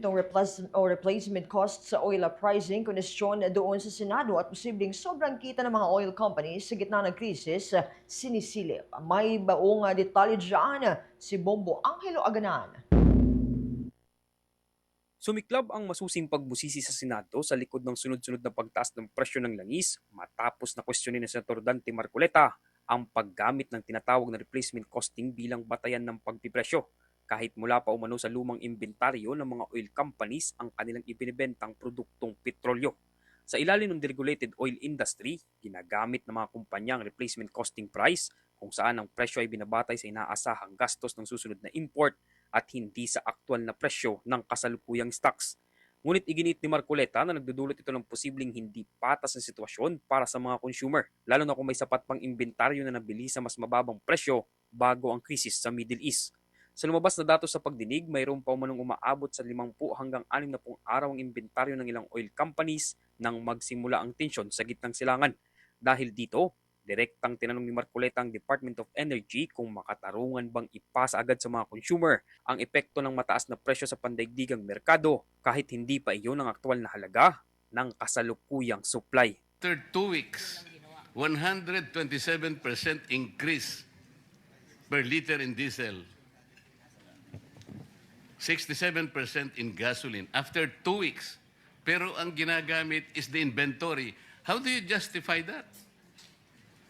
Itong replacement cost sa oil pricing, konesyon doon sa Senado at posibleng sobrang kita ng mga oil companies sa gitna ng krisis, sinisilip. May baong detalye dyan si Bombo Angelo Aganan. Sumiklab ang masusing pagbusisi sa Senado sa likod ng sunod-sunod na pagtaas ng presyo ng langis matapos na kwestiyonin ni Senator Dante Marcoleta ang paggamit ng tinatawag na replacement costing bilang batayan ng pagpipresyo kahit mula pa umano sa lumang inventaryo ng mga oil companies ang kanilang ibinibentang produktong petrolyo. Sa ilalim ng deregulated oil industry, ginagamit ng mga kumpanya ang replacement costing price kung saan ang presyo ay binabatay sa inaasahang gastos ng susunod na import at hindi sa aktwal na presyo ng kasalukuyang stocks. Ngunit iginit ni Marcoleta na nagdudulot ito ng posibleng hindi patas na sitwasyon para sa mga consumer, lalo na kung may sapat pang inventaryo na nabili sa mas mababang presyo bago ang krisis sa Middle East. Sa lumabas na datos sa pagdinig, mayroon pa umanong umaabot sa 50 hanggang 60 araw ang inventaryo ng ilang oil companies nang magsimula ang tensyon sa gitnang silangan. Dahil dito, direktang tinanong ni Marcoleta ang Department of Energy kung makatarungan bang ipasa agad sa mga consumer ang epekto ng mataas na presyo sa pandaigdigang merkado kahit hindi pa iyon ang aktwal na halaga ng kasalukuyang supply. After 2 weeks, 127% increase per liter in diesel, 67% in gasoline. After 2 weeks, pero ang ginagamit is the inventory. How do you justify that?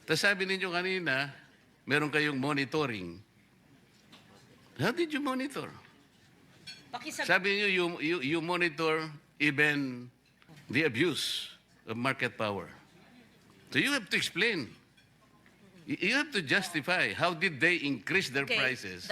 Tapos sabi ninyo kanina, meron kayong monitoring. How did you monitor? Sabi niyo, you monitor even the abuse of market power. So you have to explain. You have to justify. How did they increase their prices?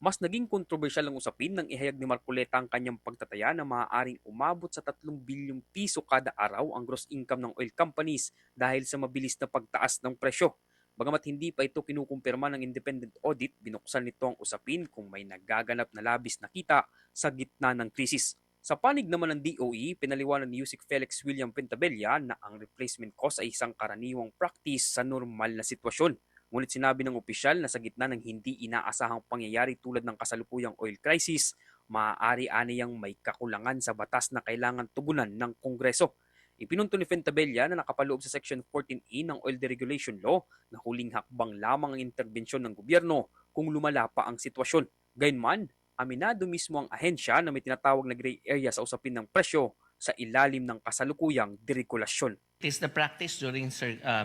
Mas naging kontrobersyal ang usapin nang ihayag ni Marcoleta ang kanyang pagtataya na maaaring umabot sa 3 bilyong piso kada araw ang gross income ng oil companies dahil sa mabilis na pagtaas ng presyo. Bagamat hindi pa ito kinukumpirma ng independent audit, binuksan nito ang usapin kung may nagaganap na labis na kita sa gitna ng krisis. Sa panig naman ng DOE, pinaliwanag ni Yusek Felix William Pentabella na ang replacement cost ay isang karaniwang practice sa normal na sitwasyon. Ngunit sinabi ng opisyal na sa gitna ng hindi inaasahang pangyayari tulad ng kasalukuyang oil crisis, maaari aniyang may kakulangan sa batas na kailangan tugunan ng Kongreso. Ipinunto ni Pentabella na nakapaloob sa Section 14E ng Oil Deregulation Law na huling hakbang lamang ang interbensyon ng gobyerno kung lumala pa ang sitwasyon. Gayunman, aminado mismo ang ahensya na may tinatawag na gray area sa usapin ng presyo sa ilalim ng kasalukuyang deregulasyon. It is the practice during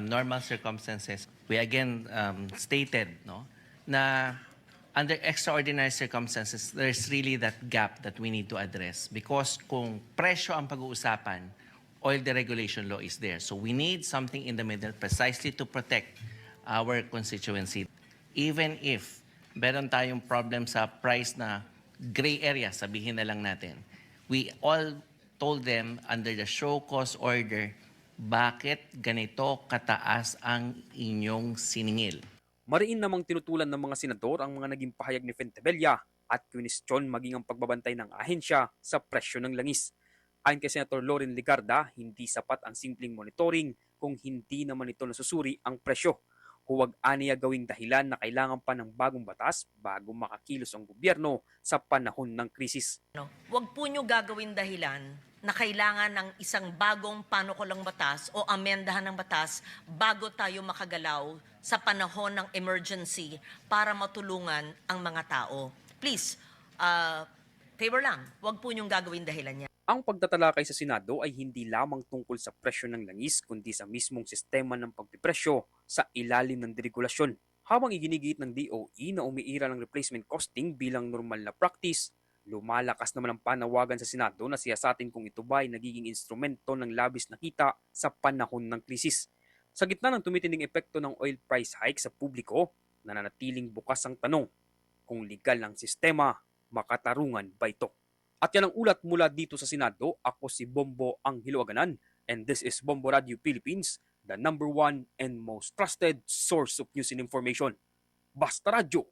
normal circumstances. We again stated na under extraordinary circumstances, there's really that gap that we need to address. Because kung presyo ang pag-uusapan, oil deregulation law is there. So we need something in the middle precisely to protect our constituency. Even if meron tayong problem sa price na gray area, sabihin na lang natin, we all told them under the show cause order, bakit ganito kataas ang inyong siningil? Mariin namang tinutulan ng mga senador ang mga naging pahayag ni Pentabella at kwinestyon maging ang pagbabantay ng ahensya sa presyo ng langis. Ayon kay Senator Loren Legarda, hindi sapat ang simpleng monitoring kung hindi naman ito nasusuri ang presyo. Huwag aniya gawing dahilan na kailangan pa ng bagong batas bago makakilos ang gobyerno sa panahon ng krisis. Huwag po nyo gagawin dahilan na kailangan ng isang bagong panukulang batas o amendahan ng batas bago tayo makagalaw sa panahon ng emergency para matulungan ang mga tao. Please, favor lang, huwag po nyong gagawin dahilan yan. Ang pagtatalakay sa Senado ay hindi lamang tungkol sa presyo ng langis kundi sa mismong sistema ng pagpipresyo sa ilalim ng deregulasyon. Habang iginigit ng DOE na umiiral ang replacement costing bilang normal na practice, lumalakas naman ang panawagan sa Senado na siyasatin kung ito ba ay nagiging instrumento ng labis na kita sa panahon ng krisis. Sa gitna ng tumitinding epekto ng oil price hike sa publiko, nananatiling bukas ang tanong kung legal ang sistema, makatarungan ba ito? At yan ang ulat mula dito sa Senado. Ako si Bombo Angelo Aganan and this is Bombo Radio Philippines, the #1 and most trusted source of news and information. Basta Radio,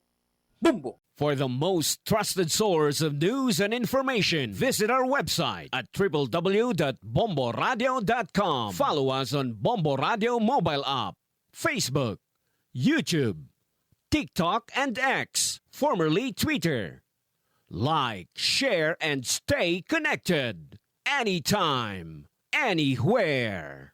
Bombo! For the most trusted source of news and information, visit our website at www.bomboradio.com. Follow us on Bombo Radio mobile app, Facebook, YouTube, TikTok, and X, formerly Twitter. Like, share, and stay connected. Anytime, anywhere.